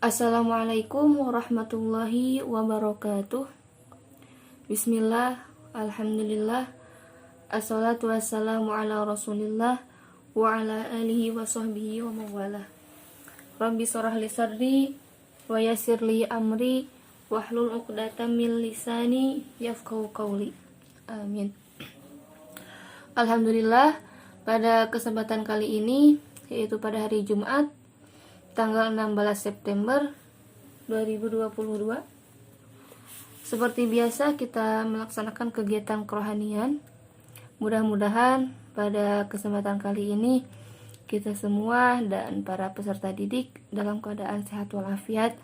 Assalamualaikum warahmatullahi wabarakatuh. Bismillah, alhamdulillah, assalatu wassalamu ala rasulillah wa ala alihi wa sahbihi wa mawala. Rabbi syrah li sadri wa yassir li amri wahlul 'uqdatam min lisani yafqahu qawli. Amin. Alhamdulillah, pada kesempatan kali ini, yaitu pada hari Jumat tanggal 16 September 2022, seperti biasa kita melaksanakan kegiatan kerohanian. Mudah-mudahan pada kesempatan kali ini kita semua dan para peserta didik dalam keadaan sehat walafiat,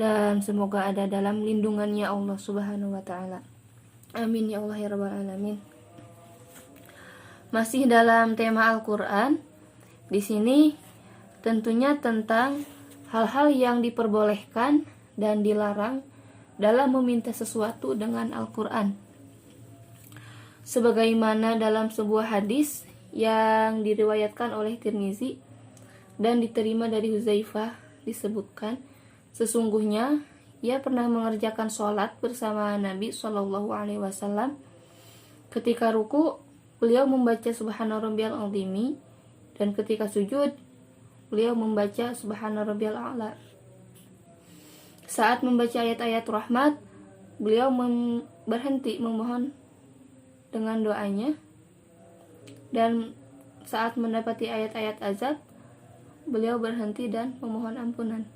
dan semoga ada dalam lindungannya Allah Subhanahu wa taala. Amin ya Allah ya rabbal alamin. Masih dalam tema Al-Qur'an. Di sini tentunya tentang hal-hal yang diperbolehkan dan dilarang dalam meminta sesuatu dengan Al-Quran. Sebagaimana dalam sebuah hadis yang diriwayatkan oleh Tirmizi dan diterima dari Huzaifah, disebutkan sesungguhnya ia pernah mengerjakan sholat bersama Nabi SAW. Ketika ruku, beliau membaca Subhana Rabbiyal Azimi, dan ketika sujud beliau membaca Subhana Rabbiyal A'la. Saat membaca ayat-ayat rahmat, beliau berhenti memohon dengan doanya, dan saat mendapati ayat-ayat azab, beliau berhenti dan memohon ampunan.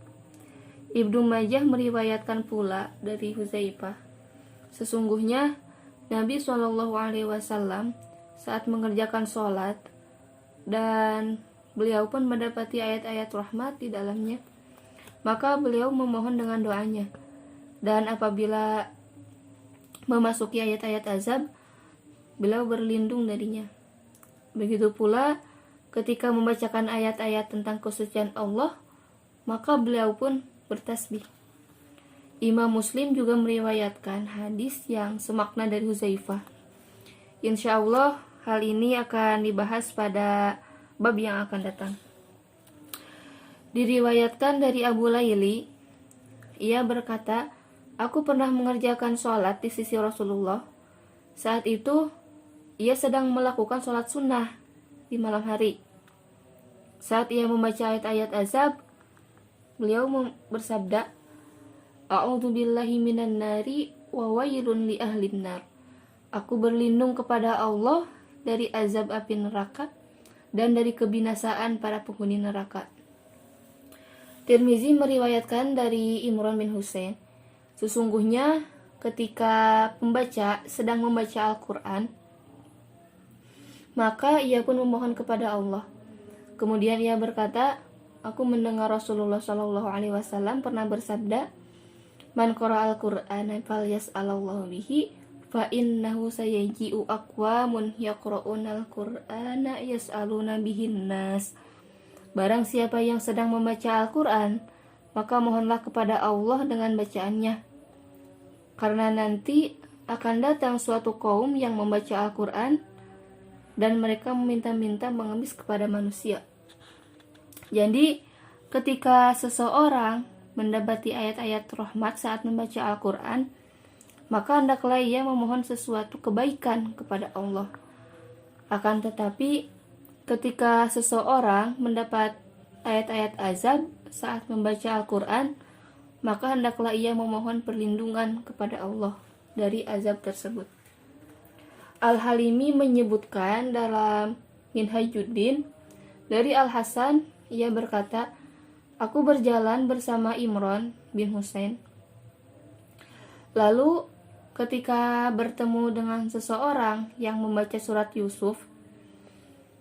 Ibnu Majah meriwayatkan pula dari Huzaifah, sesungguhnya Nabi SAW saat mengerjakan sholat dan beliau pun mendapati ayat-ayat rahmat di dalamnya, maka beliau memohon dengan doanya. Dan apabila memasuki ayat-ayat azab, beliau berlindung darinya. Begitu pula ketika membacakan ayat-ayat tentang kesucian Allah, maka beliau pun bertasbih. Imam Muslim juga meriwayatkan hadis yang semakna dari Huzaifah. Insya Allah hal ini akan dibahas pada bab yang akan datang. Diriwayatkan dari Abu Laili, ia berkata, aku pernah mengerjakan sholat di sisi Rasulullah. Saat itu ia sedang melakukan sholat sunnah di malam hari. Saat ia membaca ayat-ayat azab, beliau bersabda, a'udzubillahi minan nari wa wailun li ahlin nar. Aku berlindung kepada Allah dari azab api neraka dan dari kebinasaan para penghuni neraka. Tirmizi meriwayatkan dari Imran bin Husain, sesungguhnya ketika pembaca sedang membaca Al-Quran, maka ia pun memohon kepada Allah. Kemudian ia berkata, aku mendengar Rasulullah SAW pernah bersabda, man qara al-Qur'ana falyas'alallahu bihi fa innahu sayaji'u aqwamun yaqra'unal Qur'ana yas'aluna bihin nas. Barang siapa yang sedang membaca Al-Qur'an, maka mohonlah kepada Allah dengan bacaannya, karena nanti akan datang suatu kaum yang membaca Al-Qur'an dan mereka meminta-minta mengemis kepada manusia. Jadi ketika seseorang mendapati ayat-ayat rahmat saat membaca Al-Qur'an, maka hendaklah ia memohon sesuatu kebaikan kepada Allah. Akan tetapi, ketika seseorang mendapat ayat-ayat azab saat membaca Al-Quran, maka hendaklah ia memohon perlindungan kepada Allah dari azab tersebut. Al-Halimi menyebutkan dalam Minhajuddin dari Al-Hasan, ia berkata, aku berjalan bersama Imran bin Husain. Lalu ketika bertemu dengan seseorang yang membaca surat Yusuf,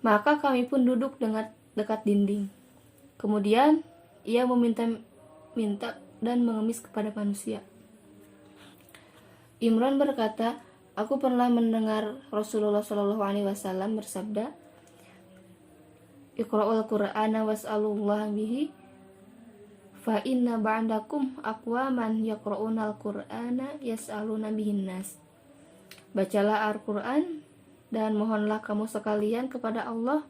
maka kami pun duduk dekat dinding. Kemudian ia meminta dan mengemis kepada manusia. Imran berkata, aku pernah mendengar Rasulullah SAW bersabda, Iqra'ul Qur'ana was'alullaha bihi fa inna ba'dakum aqwaman yaqra'unal Qur'ana yas'aluna bihin nas. Bacalah Al-Qur'an dan mohonlah kamu sekalian kepada Allah,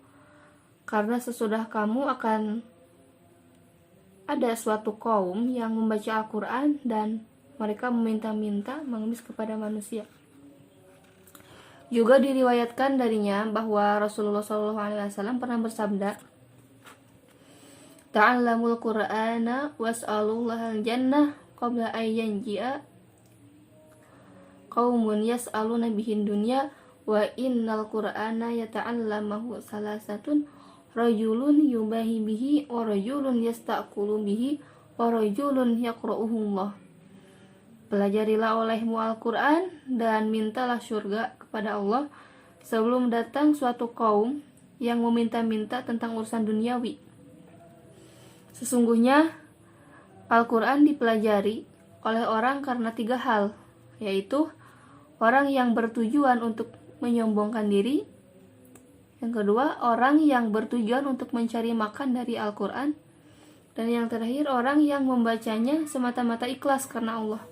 karena sesudah kamu akan ada suatu kaum yang membaca Al-Quran dan mereka meminta-minta mengemis kepada manusia. Juga diriwayatkan darinya bahwa Rasulullah SAW pernah bersabda, "Ta'allamul Qur'ana was'alullahal jannah qabla ayyan ji'a qaumun yas'aluna bihin dunya wa innal Qur'ana yata'allamahu salasatun rajulun yubahi bihi wa rajulun yastaqulu bihi wa rajulun yaqra'uhullah." Pelajarilah olehmu Al-Quran dan mintalah surga kepada Allah sebelum datang suatu kaum yang meminta-minta tentang urusan duniawi. Sesungguhnya Al-Quran dipelajari oleh orang karena 3 hal, yaitu orang yang bertujuan untuk menyombongkan diri, yang kedua orang yang bertujuan untuk mencari makan dari Al-Quran, dan yang terakhir orang yang membacanya semata-mata ikhlas karena Allah.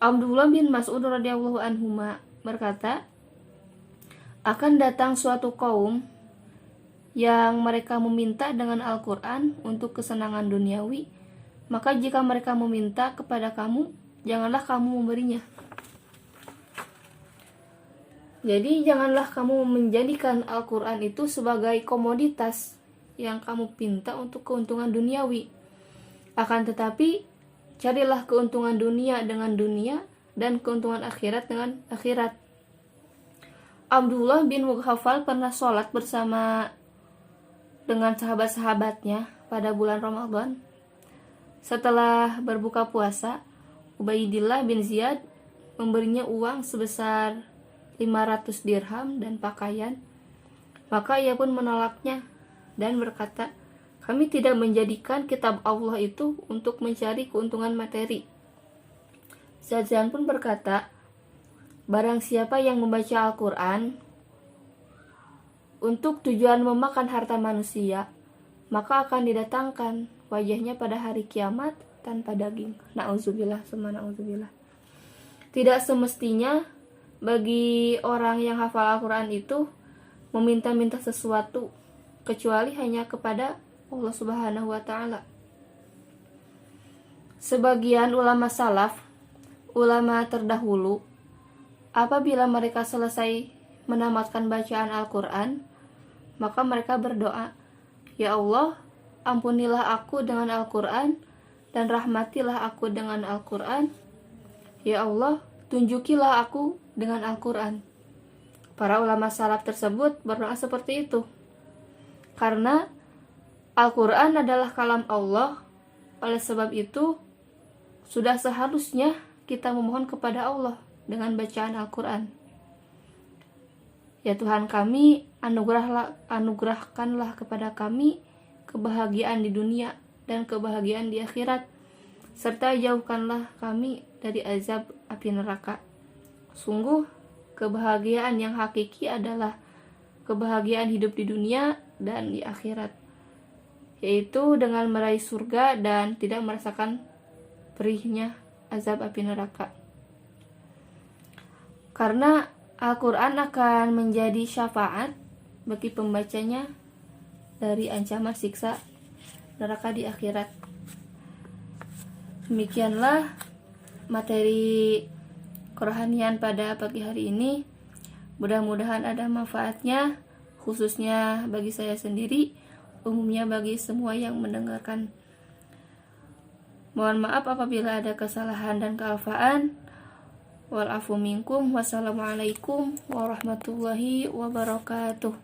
Abdullah bin Mas'ud radhiyallahu anhuma berkata, akan datang suatu kaum yang mereka meminta dengan Al-Quran untuk kesenangan duniawi, maka jika mereka meminta kepada kamu, janganlah kamu memberinya. Jadi janganlah kamu menjadikan Al-Quran itu sebagai komoditas yang kamu pinta untuk keuntungan duniawi. Akan tetapi carilah keuntungan dunia dengan dunia dan keuntungan akhirat dengan akhirat. Abdullah bin Mughaffal pernah sholat bersama dengan sahabat-sahabatnya pada bulan Ramadan. Setelah berbuka puasa, Ubaidillah bin Ziyad memberinya uang sebesar 500 dirham dan pakaian. Maka ia pun menolaknya dan berkata, "Kami tidak menjadikan kitab Allah itu untuk mencari keuntungan materi." Zazan pun berkata, "Barang siapa yang membaca Al-Quran untuk tujuan memakan harta manusia, maka akan didatangkan wajahnya pada hari kiamat tanpa daging." Na'udzubillah, summa na'udzubillah. Tidak semestinya bagi orang yang hafal Al-Quran itu meminta-minta sesuatu, kecuali hanya kepada Allah Subhanahu wa Ta'ala. Sebagian ulama salaf, ulama terdahulu, apabila mereka selesai menamatkan bacaan Al-Quran, maka mereka berdoa, "Ya Allah, ampunilah aku dengan Al-Quran dan rahmatilah aku dengan Al-Quran. Ya Allah, tunjukilah aku dengan Al-Quran." Para ulama salaf tersebut berdoa seperti itu karena Al-Quran adalah kalam Allah. Oleh sebab itu, sudah seharusnya kita memohon kepada Allah dengan bacaan Al-Quran. Ya Tuhan kami, anugerahkanlah kepada kami kebahagiaan di dunia dan kebahagiaan di akhirat, serta jauhkanlah kami dari azab api neraka. Sungguh, kebahagiaan yang hakiki adalah kebahagiaan hidup di dunia dan di akhirat, yaitu dengan meraih surga dan tidak merasakan perihnya azab api neraka. Karena Al-Quran akan menjadi syafaat bagi pembacanya dari ancaman siksa neraka di akhirat. Demikianlah materi kerohanian pada pagi hari ini. Mudah-mudahan ada manfaatnya, khususnya bagi saya sendiri, umumnya bagi semua yang mendengarkan. Mohon maaf apabila ada kesalahan dan kealfaan. Wal afu minkum. Wassalamualaikum warahmatullahi wabarakatuh.